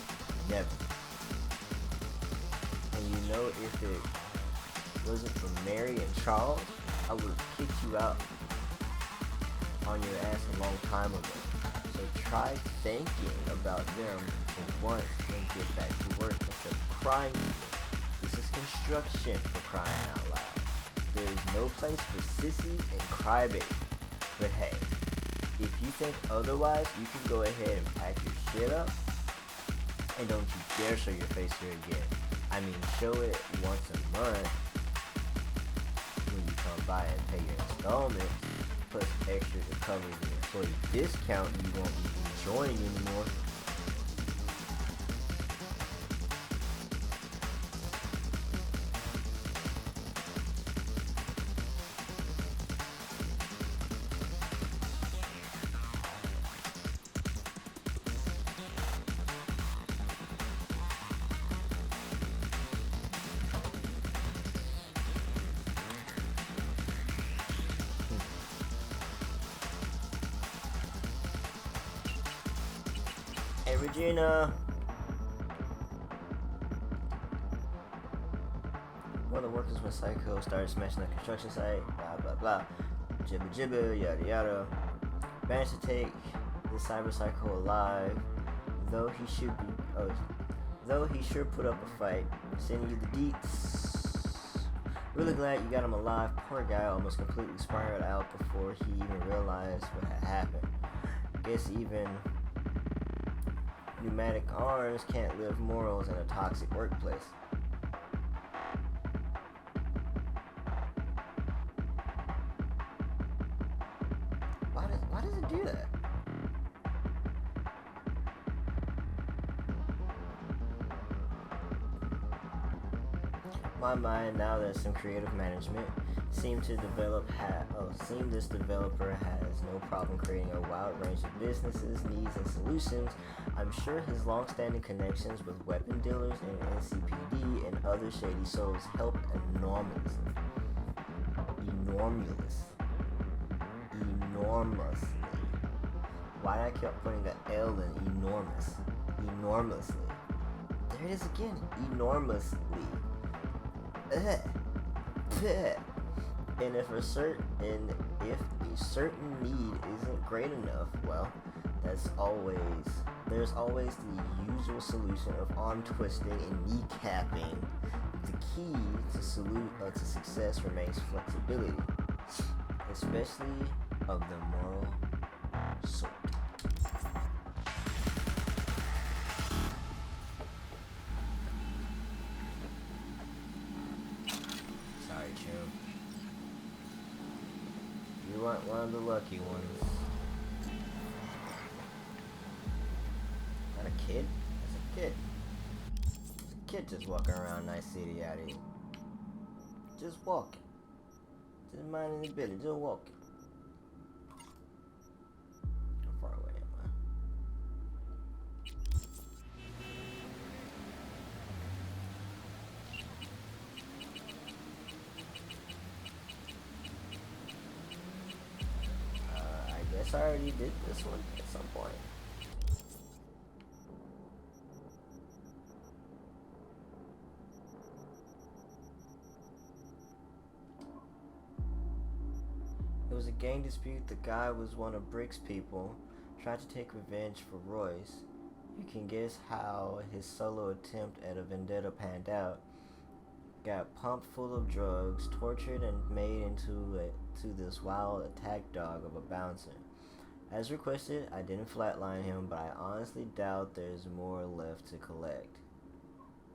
Never. And you know, if it wasn't for Mary and Charles, I would have kicked you out on your ass a long time ago. So try thinking about them for once and get back to work instead of crying. This is construction, for crying out loud. There is no place for sissies and crybabies. But hey, if you think otherwise, you can go ahead and pack your shit up. And don't you dare show your face here again. I mean, show it once a month when you come by and pay your installments, plus extra to cover the employee discount you won't be enjoying anymore. Hey Regina! One of the workers when Psycho started smashing the construction site, blah blah blah, jibba jibba, yada yada. Managed to take the Cyberpsycho alive, though he sure put up a fight. Sending you the deets. Really glad you got him alive. Poor guy almost completely spiraled out before he even realized what had happened. Guess even pneumatic arms can't live morals in a toxic workplace. Why does it do that? My mind, now that some creative management this developer has no problem creating a wide range of businesses, needs, and solutions. I'm sure his long-standing connections with weapon dealers and NCPD and other shady souls help enormously. Why I kept putting the L in enormous? Enormously. There it is again. Enormously. And if a certain need isn't great enough, well, there's always the usual solution of arm twisting and kneecapping. The key to success remains flexibility, especially of the moral sort. You want one of the lucky ones. Not a kid? That's a kid. It's a kid just walking around Nice City out here. Just walking. Just minding his business, just walking. How far away am I? I guess I already did this one at some point. It was a gang dispute. The guy was one of Brick's people, tried to take revenge for Royce. You can guess how his solo attempt at a vendetta panned out. Got pumped full of drugs, tortured, and made into this wild attack dog of a bouncer. As requested, I didn't flatline him, but I honestly doubt there's more left to collect,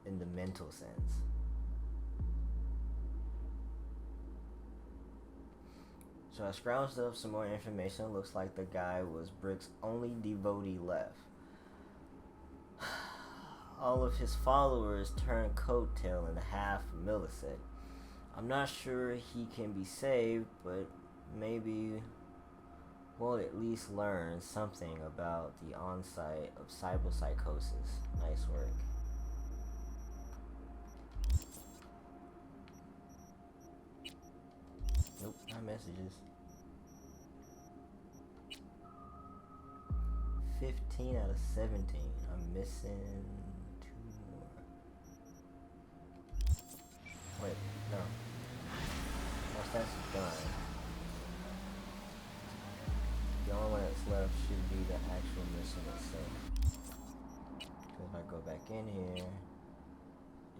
in the mental sense. So I scrounged up some more information. Looks like the guy was Brick's only devotee left. All of his followers turned coattail in half a millisecond. I'm not sure he can be saved, but maybe we'll at least learn something about the on-site of cyberpsychosis. Nice work. messages. 15 out of 17. I'm missing 2 more. Wait, no. Once that's done, the only one that's left should be the actual mission itself. So if I go back in here,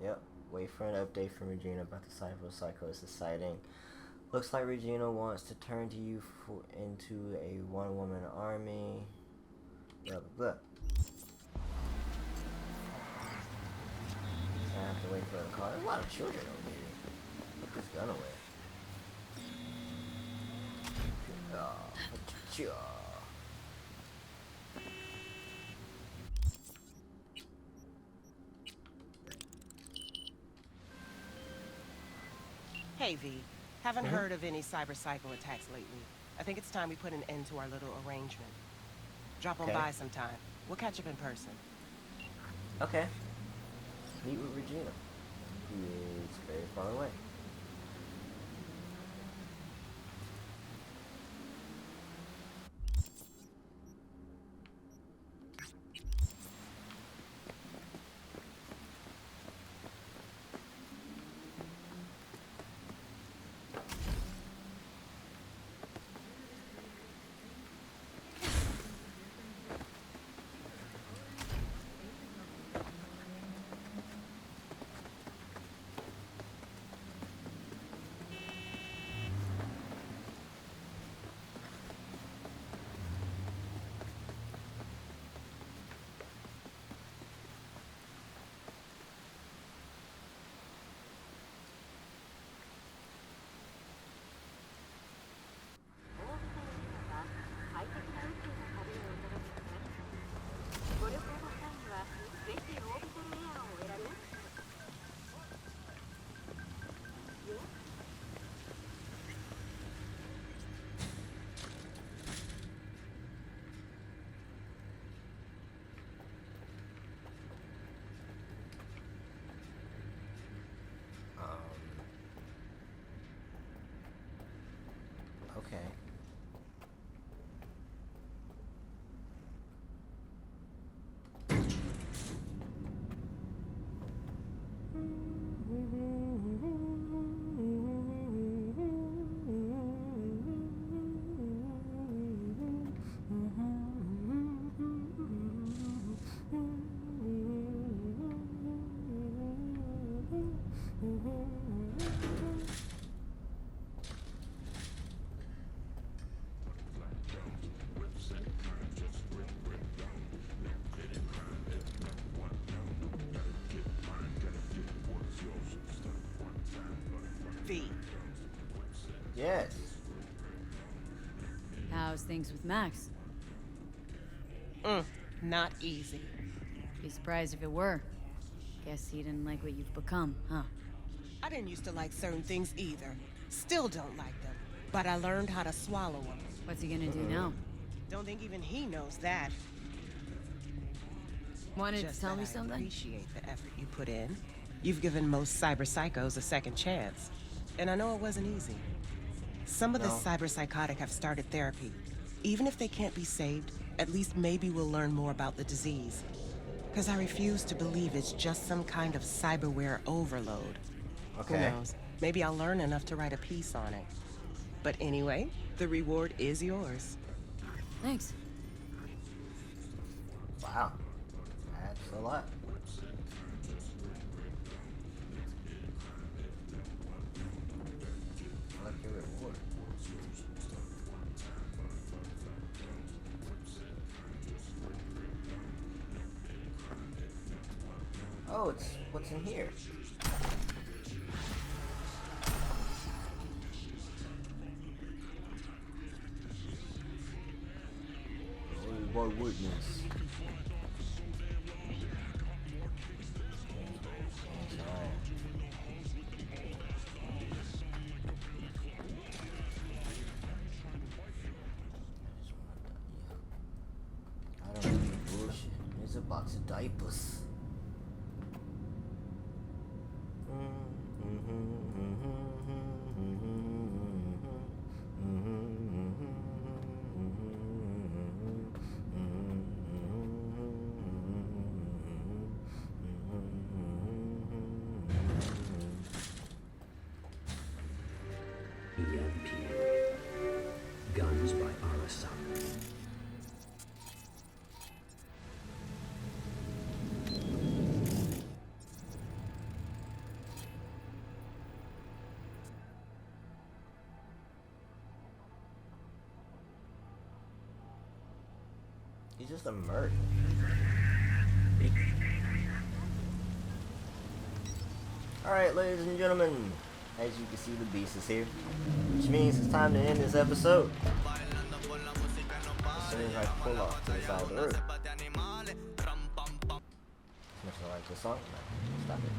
yep, wait for an update from Regina about the Cyberpsycho sighting. Looks like Regina wants to turn to you into a one-woman army. Blah, blah, blah. I have to wait for a car. There's a lot of children over here. Put this gun away.
Hey, V. Haven't heard of any Cyberpsycho attacks lately. I think it's time we put an end to our little arrangement. Drop on by sometime. We'll catch up in person.
Okay. Meet with Regina. He is very far away. Okay. Yes.
How's things with Max?
Not easy.
Be surprised if it were. Guess he didn't like what you've become, huh?
I didn't used to like certain things either. Still don't like them. But I learned how to swallow them.
What's he gonna do now?
Don't think even he knows that.
Wanted
Just
to tell
that
me
I
something?
appreciate the effort you put in. You've given most cyberpsychos a second chance. And I know it wasn't easy. Some of the cyberpsychotic have started therapy. Even if they can't be saved, at least maybe we'll learn more about the disease. Because I refuse to believe it's just some kind of cyberware overload.
Okay.
Who knows? Maybe I'll learn enough to write a piece on it. But anyway, the reward is yours.
Thanks.
Wow. That's a lot. I like your reward. Oh, it's what's in here. My witness. I don't know bullshit. There's a box of diapers. He's just a merc. Alright, ladies and gentlemen, as you can see, the beast is here, which means it's time to end this episode. As soon as I pull off to the side of the road. As much as I like this song, no, stop it.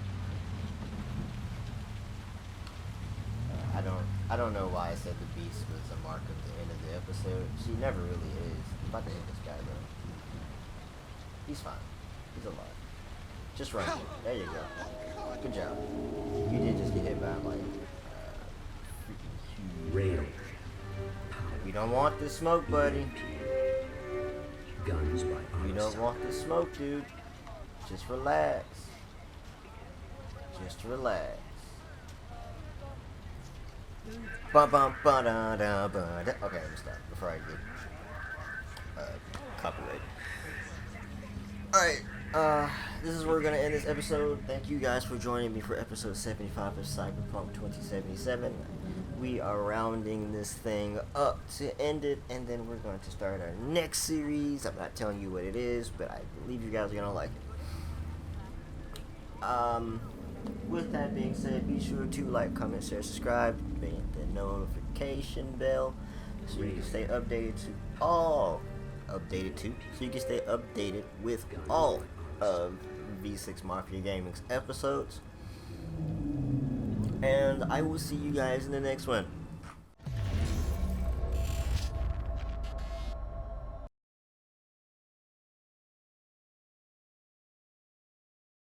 I don't know why I said the beast was a mark of the end of the episode. She never really is. I'm about to hit this guy though. He's fine. He's alive. Just run. There you go. Good job. You did just get hit by like freaking huge
Rail.
We don't want this smoke, buddy.
Guns by
We don't want this smoke, dude. Just relax. Just relax. Bum bum ba da da ba da. Okay, let me stop before I get copyright. Alright, this is where we're gonna end this episode. Thank you guys for joining me for episode 75 of Cyberpunk 2077. We are rounding this thing up to end it, and then we're going to start our next series. I'm not telling you what it is, but I believe you guys are gonna like it. With that being said, be sure to like, comment, share, subscribe, hit the notification bell so you can stay updated with all of V6 Mafia Gaming's episodes. And I will see you guys in the next one.